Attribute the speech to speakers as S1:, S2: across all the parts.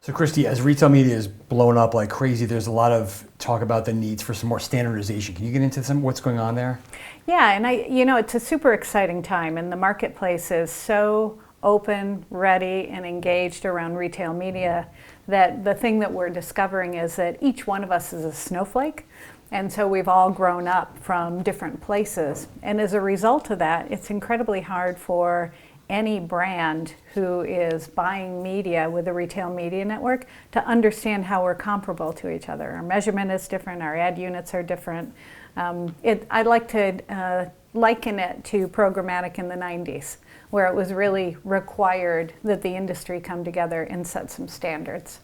S1: So Kristi, as retail media is blown up like crazy, there's a lot of talk about the needs for some more standardization. Can you get into some what's going on there?
S2: Yeah, and it's a super exciting time, and the marketplace is so open, ready, and engaged around retail media that the thing that we're discovering is that each one of us is a snowflake. And so we've all grown up from different places. And as a result of that, it's incredibly hard for any brand who is buying media with a retail media network to understand how we're comparable to each other. Our measurement is different, our ad units are different. I like to liken it to programmatic in the 90s, where it was really required that the industry come together and set some standards.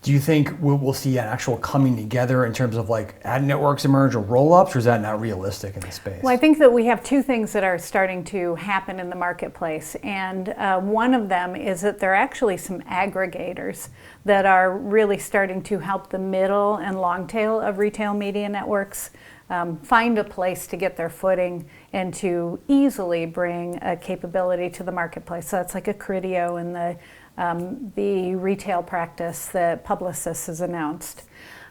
S1: Do you think we'll see an actual coming together in terms of like ad networks emerge or roll-ups, or is that not realistic in this space?
S2: Well, I think that we have two things that are starting to happen in the marketplace, and one of them is that there are actually some aggregators that are really starting to help the middle and long tail of retail media networks find a place to get their footing and to easily bring a capability to the marketplace. So that's like a Criteo and the retail practice that Publicis has announced.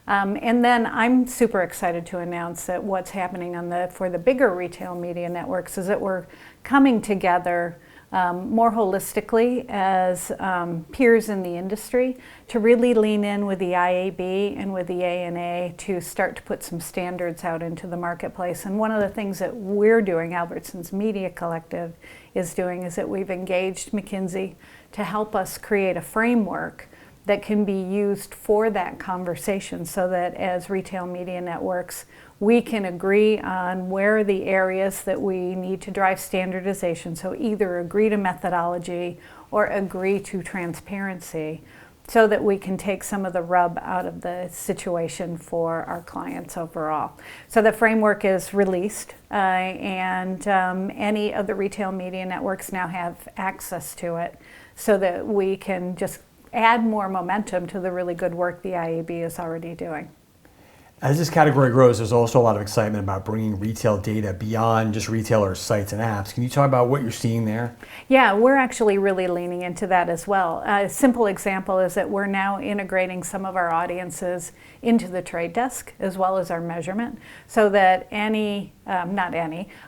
S2: And then I'm super excited to announce that what's happening for the bigger retail media networks is that we're coming together more holistically as peers in the industry to really lean in with the IAB and with the ANA to start to put some standards out into the marketplace. And one of the things that we're doing, Albertsons Media Collective is doing, is that we've engaged McKinsey to help us create a framework that can be used for that conversation, so that as retail media networks, we can agree on where are the areas that we need to drive standardization. So either agree to methodology or agree to transparency, so that we can take some of the rub out of the situation for our clients overall. So the framework is released, and any of the retail media networks now have access to it, so that we can just add more momentum to the really good work the IAB is already doing.
S1: As this category grows, there's also a lot of excitement about bringing retail data beyond just retailers' sites and apps. Can you talk about what you're seeing there?
S2: Yeah, we're actually really leaning into that as well. A simple example is that we're now integrating some of our audiences into the trade desk as well as our measurement, so that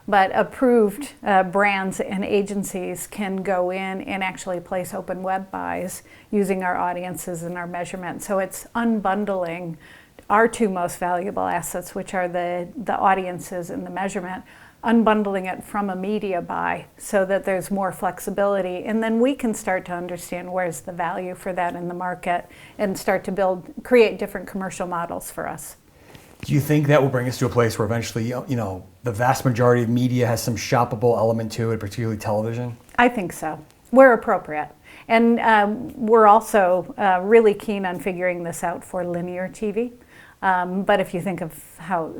S2: but approved brands and agencies can go in and actually place open web buys using our audiences and our measurement. So it's unbundling our two most valuable assets, which are the audiences and the measurement, unbundling it from a media buy so that there's more flexibility. And then we can start to understand where's the value for that in the market and start to create different commercial models for us.
S1: Do you think that will bring us to a place where eventually, the vast majority of media has some shoppable element to it, particularly television?
S2: I think so. We're appropriate. And we're also really keen on figuring this out for linear TV. But if you think of how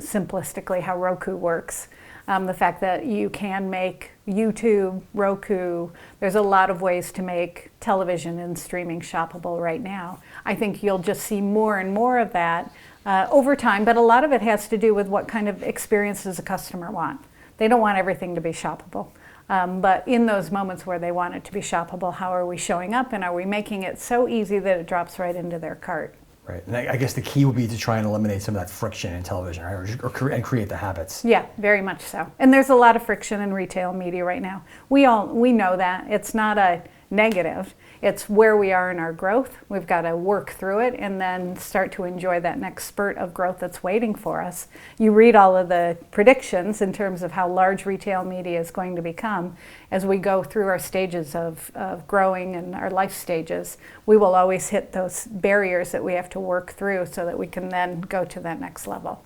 S2: Roku works, the fact that you can make YouTube, Roku, there's a lot of ways to make television and streaming shoppable right now. I think you'll just see more and more of that over time, but a lot of it has to do with what kind of experience does a customer want. They don't want everything to be shoppable. But in those moments where they want it to be shoppable, how are we showing up, and are we making it so easy that it drops right into their cart?
S1: Right, and I guess the key would be to try and eliminate some of that friction in television, right? and create the habits.
S2: Yeah, very much so. And there's a lot of friction in retail media right now. We know that. It's not a negative. It's where we are in our growth. We've got to work through it and then start to enjoy that next spurt of growth that's waiting for us. You read all of the predictions in terms of how large retail media is going to become. As we go through our stages of growing and our life stages, we will always hit those barriers that we have to work through so that we can then go to that next level.